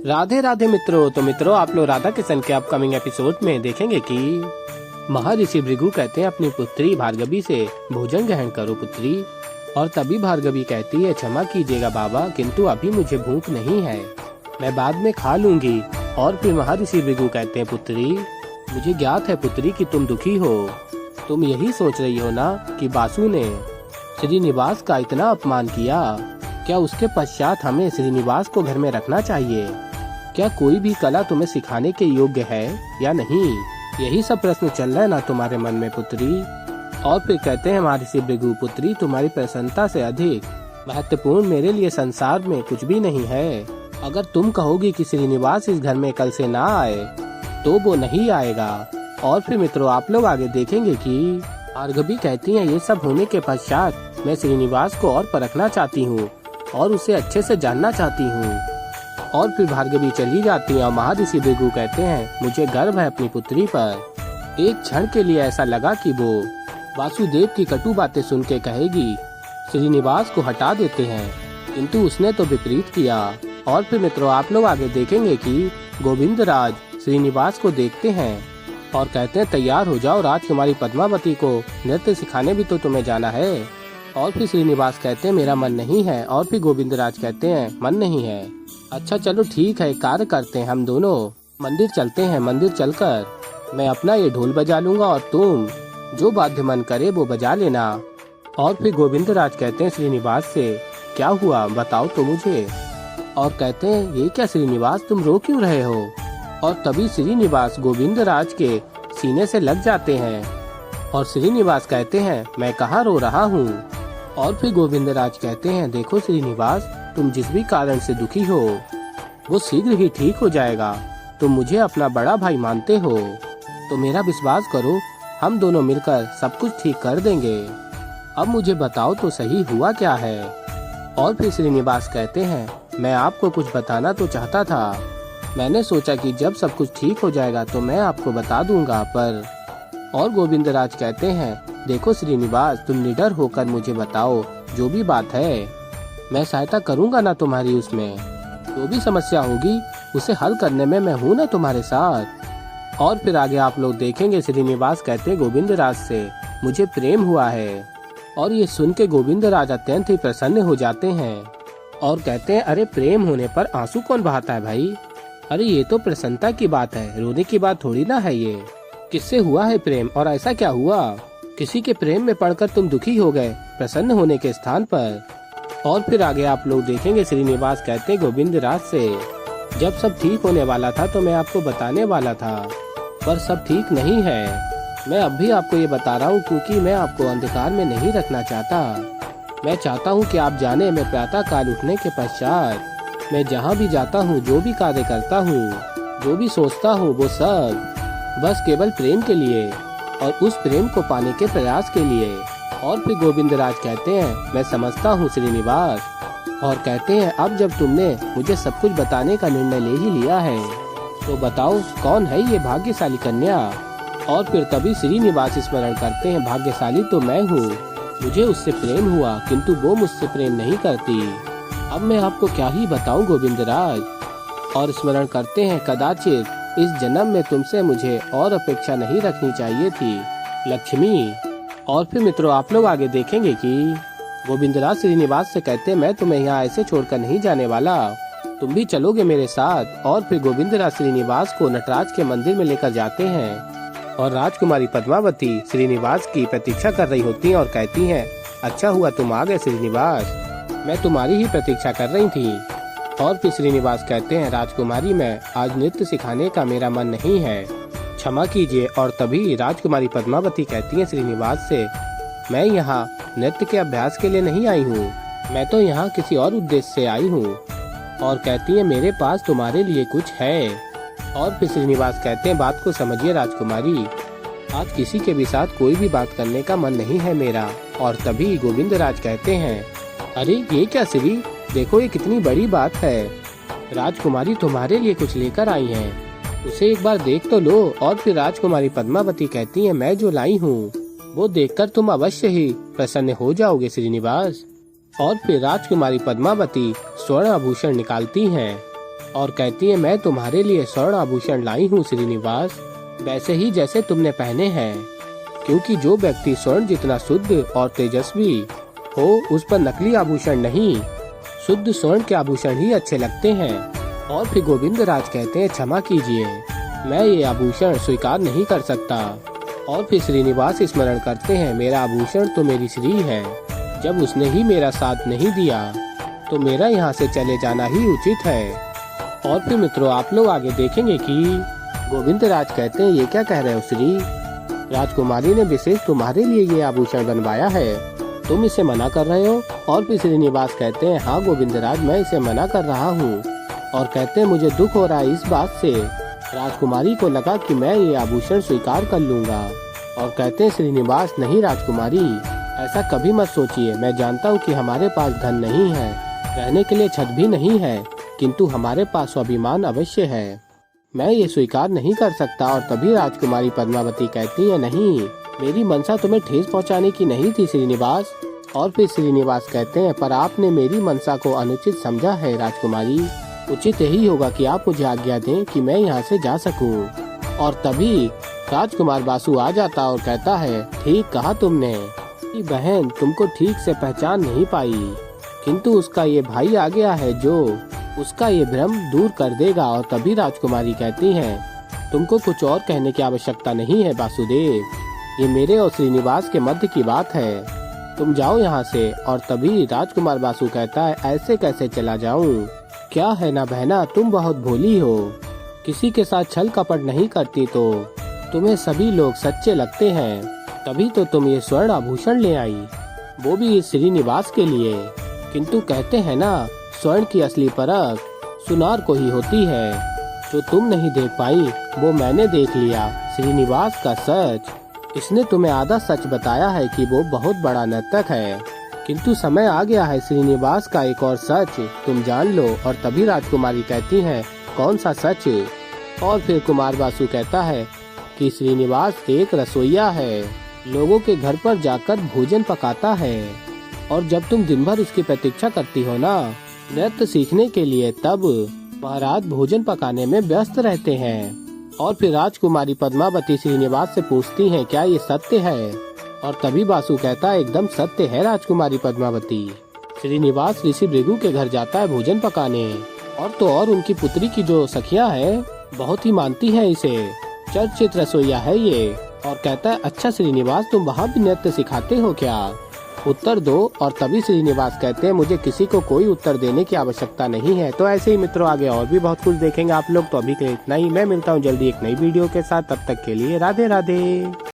राधे राधे मित्रों। तो मित्रों, आप लोग राधा किशन के अपकमिंग एपिसोड में देखेंगे कि महर्षि भृगु कहते हैं अपनी पुत्री भार्गवी से, भोजन ग्रहण करो पुत्री। और तभी भार्गवी कहती है, क्षमा कीजिएगा बाबा, किंतु अभी मुझे भूख नहीं है, मैं बाद में खा लूंगी। और फिर महर्षि भृगु कहते हैं, पुत्री मुझे ज्ञात है पुत्री कि तुम दुखी हो। तुम यही सोच रही हो ना कि बासु ने श्रीनिवास का इतना अपमान किया, क्या उसके पश्चात हमें श्रीनिवास को घर में रखना चाहिए? क्या कोई भी कला तुम्हें सिखाने के योग्य है या नहीं? यही सब प्रश्न चल रहा है ना तुम्हारे मन में पुत्री। और फिर कहते हैं महर्षि भृगु, पुत्री तुम्हारी प्रसन्नता से अधिक महत्वपूर्ण मेरे लिए संसार में कुछ भी नहीं है। अगर तुम कहोगी कि श्रीनिवास इस घर में कल से ना आए तो वो नहीं आएगा। और फिर मित्रों, आप लोग आगे देखेंगे कि भार्गवी कहती हैं, ये सब होने के पश्चात मैं श्रीनिवास को और परखना चाहती हूँ और उसे अच्छे से जानना चाहती हूँ। और फिर भार्गवी चली जाती है और महर्षि भृगु कहते हैं, मुझे गर्व है अपनी पुत्री पर। एक क्षण के लिए ऐसा लगा कि वो वासुदेव की कटु बातें सुन के कहेगी श्रीनिवास को हटा देते हैं, किंतु उसने तो विपरीत किया। और फिर मित्रों, आप लोग आगे देखेंगे कि गोविंदराज श्रीनिवास को देखते हैं और कहते हैं, तैयार हो जाओ, राजकुमारी पद्मावती को नृत्य सिखाने भी तो तुम्हें जाना है। और फिर श्रीनिवास कहते हैं, मेरा मन नहीं है। और फिर गोविंदराज कहते हैं, मन नहीं है, अच्छा चलो ठीक है, कार्य करते हैं, हम दोनों मंदिर चलते हैं। मंदिर चलकर मैं अपना ये ढोल बजा लूंगा और तुम जो वाद्य मन करे वो बजा लेना। और फिर गोविंदराज कहते हैं श्रीनिवास से, क्या हुआ बताओ तो मुझे। और कहते हैं, ये क्या श्रीनिवास, तुम रो क्यों रहे हो? और तभी श्रीनिवास गोविंदराज के सीने से लग जाते हैं और श्रीनिवास कहते हैं, मैं कहाँ रो रहा हूँ। और फिर गोविंदराज कहते हैं, देखो श्रीनिवास, तुम जिस भी कारण से दुखी हो वो शीघ्र ही ठीक हो जाएगा। तुम मुझे अपना बड़ा भाई मानते हो तो मेरा विश्वास करो, हम दोनों मिलकर सब कुछ ठीक कर देंगे। अब मुझे बताओ तो सही हुआ क्या है? और फिर श्रीनिवास कहते हैं, मैं आपको कुछ बताना तो चाहता था, मैंने सोचा कि जब सब कुछ ठीक हो जाएगा तो मैं आपको बता दूंगा पर। और गोविंदराज कहते हैं, देखो श्रीनिवास, तुम निडर होकर मुझे बताओ, जो भी बात है मैं सहायता करूंगा ना तुम्हारी, उसमें जो भी समस्या होगी उसे हल करने में मैं हूँ ना तुम्हारे साथ। और फिर आगे आप लोग देखेंगे श्रीनिवास कहते हैं गोविंदराज से, मुझे प्रेम हुआ है। और ये सुन के गोविंदराज अत्यंत ही प्रसन्न हो जाते हैं और कहते हैं, अरे प्रेम होने पर आंसू कौन बहाता है भाई? अरे ये तो प्रसन्नता की बात है, रोने की बात थोड़ी ना है। ये किससे हुआ है प्रेम और ऐसा क्या हुआ? किसी के प्रेम में पड़कर तुम दुखी हो गए प्रसन्न होने के स्थान पर। और फिर आगे आप लोग देखेंगे श्रीनिवास कहते हैं गोविंदराज से, जब सब ठीक होने वाला था तो मैं आपको बताने वाला था, पर सब ठीक नहीं है। मैं अब भी आपको ये बता रहा हूँ क्योंकि मैं आपको अंधकार में नहीं रखना चाहता। मैं चाहता हूँ कि आप जाने, मैं प्रातः काल उठने के पश्चात मैं जहाँ भी जाता हूँ, जो भी कार्य करता हूँ, जो भी सोचता हूँ, वो सब बस केवल प्रेम के लिए और उस प्रेम को पाने के प्रयास के लिए। और फिर गोविंदराज कहते हैं, मैं समझता हूँ श्रीनिवास। और कहते हैं, अब जब तुमने मुझे सब कुछ बताने का निर्णय ले ही लिया है तो बताओ कौन है ये भाग्यशाली कन्या? और फिर तभी श्रीनिवास स्मरण करते हैं, भाग्यशाली तो मैं हूँ, मुझे उससे प्रेम हुआ किंतु वो मुझसे प्रेम नहीं करती। अब मैं आपको क्या ही बताऊं गोविंदराज। और स्मरण करते हैं, कदाचित इस जन्म में तुमसे मुझे और अपेक्षा नहीं रखनी चाहिए थी लक्ष्मी। और फिर मित्रों, आप लोग आगे देखेंगे कि गोविंदराज श्रीनिवास से कहते हैं, मैं तुम्हें यहाँ ऐसे छोड़कर नहीं जाने वाला, तुम भी चलोगे मेरे साथ। और फिर गोविंदराज श्रीनिवास को नटराज के मंदिर में लेकर जाते हैं और राजकुमारी पद्मावती श्रीनिवास की प्रतीक्षा कर रही होती हैं और कहती हैं, अच्छा हुआ तुम आ गए श्रीनिवास, मैं तुम्हारी ही प्रतीक्षा कर रही थी। और फिर श्रीनिवास कहते हैं, राजकुमारी, मैं आज नृत्य सिखाने का मेरा मन नहीं है, क्षमा कीजिए। और तभी राजकुमारी पद्मावती कहती हैं श्रीनिवास से, मैं यहाँ नृत्य के अभ्यास के लिए नहीं आई हूँ, मैं तो यहाँ किसी और उद्देश्य से आई हूँ। और कहती हैं, मेरे पास तुम्हारे लिए कुछ है। और फिर श्रीनिवास कहते हैं, बात को समझिए राजकुमारी, आज किसी के भी साथ कोई भी बात करने का मन नहीं है मेरा। और तभी गोविंदराज कहते हैं, अरे ये क्या श्री, देखो ये कितनी बड़ी बात है, राजकुमारी तुम्हारे लिए कुछ लेकर आई हैं, उसे एक बार देख तो लो। और फिर राजकुमारी पद्मावती कहती है, मैं जो लाई हूँ वो देखकर तुम अवश्य ही प्रसन्न हो जाओगे श्रीनिवास। और फिर राजकुमारी पद्मावती स्वर्ण आभूषण निकालती हैं और कहती है मैं तुम्हारे लिए स्वर्ण आभूषण लाई हूँ श्रीनिवास, वैसे ही जैसे तुमने पहने हैं, क्योंकि जो व्यक्ति स्वर्ण जितना शुद्ध और तेजस्वी हो उस पर नकली आभूषण नहीं, शुद्ध स्वर्ण के आभूषण ही अच्छे लगते हैं। और फिर गोविंद राज कहते हैं क्षमा कीजिए, मैं ये आभूषण स्वीकार नहीं कर सकता। और फिर श्रीनिवास स्मरण करते हैं मेरा आभूषण तो मेरी श्री है, जब उसने ही मेरा साथ नहीं दिया तो मेरा यहाँ से चले जाना ही उचित है। और फिर मित्रों आप लोग आगे देखेंगे कि गोविंद राज कहते हैं ये क्या कह रहे हो श्री, राजकुमारी ने विशेष तुम्हारे लिए ये आभूषण बनवाया है, तुम इसे मना कर रहे हो। और फिर श्रीनिवास कहते हैं हाँ गोविंद राज मैं इसे मना कर रहा हूँ। और कहते हैं मुझे दुख हो रहा है इस बात से, राजकुमारी को लगा कि मैं ये आभूषण स्वीकार कर लूँगा। और कहते हैं श्रीनिवास नहीं राजकुमारी, ऐसा कभी मत सोचिए, मैं जानता हूँ कि हमारे पास धन नहीं है, रहने के लिए छत भी नहीं है, किंतु हमारे पास स्वाभिमान अवश्य है, मैं ये स्वीकार नहीं कर सकता। और तभी राजकुमारी पद्मावती कहती है नहीं, मेरी मनसा तुम्हें ठेस पहुंचाने की नहीं थी श्रीनिवास। और फिर श्रीनिवास कहते हैं पर आपने मेरी मनसा को अनुचित समझा है राजकुमारी, उचित यही होगा कि आप मुझे आज्ञा दें कि मैं यहाँ से जा सकूं। और तभी राजकुमार बासु आ जाता और कहता है ठीक कहा तुमने, बहन तुमको ठीक से पहचान नहीं पाई, किंतु उसका ये भाई आ गया है जो उसका ये भ्रम दूर कर देगा। और तभी राजकुमारी कहती हैं तुमको कुछ और कहने की आवश्यकता नहीं है वासुदेव, ये मेरे और श्रीनिवास के मध्य की बात है, तुम जाओ यहाँ से। और तभी राजकुमार बासु कहता है ऐसे कैसे चला जाऊँ, क्या है ना बहना तुम बहुत भोली हो, किसी के साथ छल कपट नहीं करती तो तुम्हें सभी लोग सच्चे लगते हैं, तभी तो तुम ये स्वर्ण आभूषण ले आई, वो भी इस श्रीनिवास के लिए। किंतु कहते हैं ना स्वर्ण की असली परख सुनार को ही होती है, जो तुम नहीं देख पाई वो मैंने देख लिया, श्रीनिवास का सच। इसने तुम्हें आधा सच बताया है कि वो बहुत बड़ा नर्तक है, किंतु समय आ गया है श्रीनिवास का एक और सच तुम जान लो। और तभी राजकुमारी कहती है कौन सा सच। और फिर कुमार बासु कहता है कि श्रीनिवास एक रसोइया है, लोगों के घर पर जाकर भोजन पकाता है, और जब तुम दिन भर इसकी प्रतीक्षा करती हो ना नृत्य सीखने के लिए, तब महाराज भोजन पकाने में व्यस्त रहते हैं। और फिर राजकुमारी पद्मावती श्रीनिवास से पूछती हैं क्या ये सत्य है। और तभी बासु कहता है एकदम सत्य है राजकुमारी पद्मावती। श्रीनिवास ऋषि भृगु के घर जाता है भोजन पकाने, और तो और उनकी पुत्री की जो सखियां है बहुत ही मानती है इसे, चर्चित रसोइया है ये। और कहता है अच्छा श्रीनिवास तुम वहाँ भी नृत्य सिखाते हो क्या, उत्तर दो। और तभी श्रीनिवास कहते हैं मुझे किसी को कोई उत्तर देने की आवश्यकता नहीं है। तो ऐसे ही मित्रों आगे और भी बहुत कुछ देखेंगे आप लोग, तो अभी के लिए इतना ही, मैं मिलता हूँ जल्दी एक नई वीडियो के साथ, तब तक के लिए राधे राधे।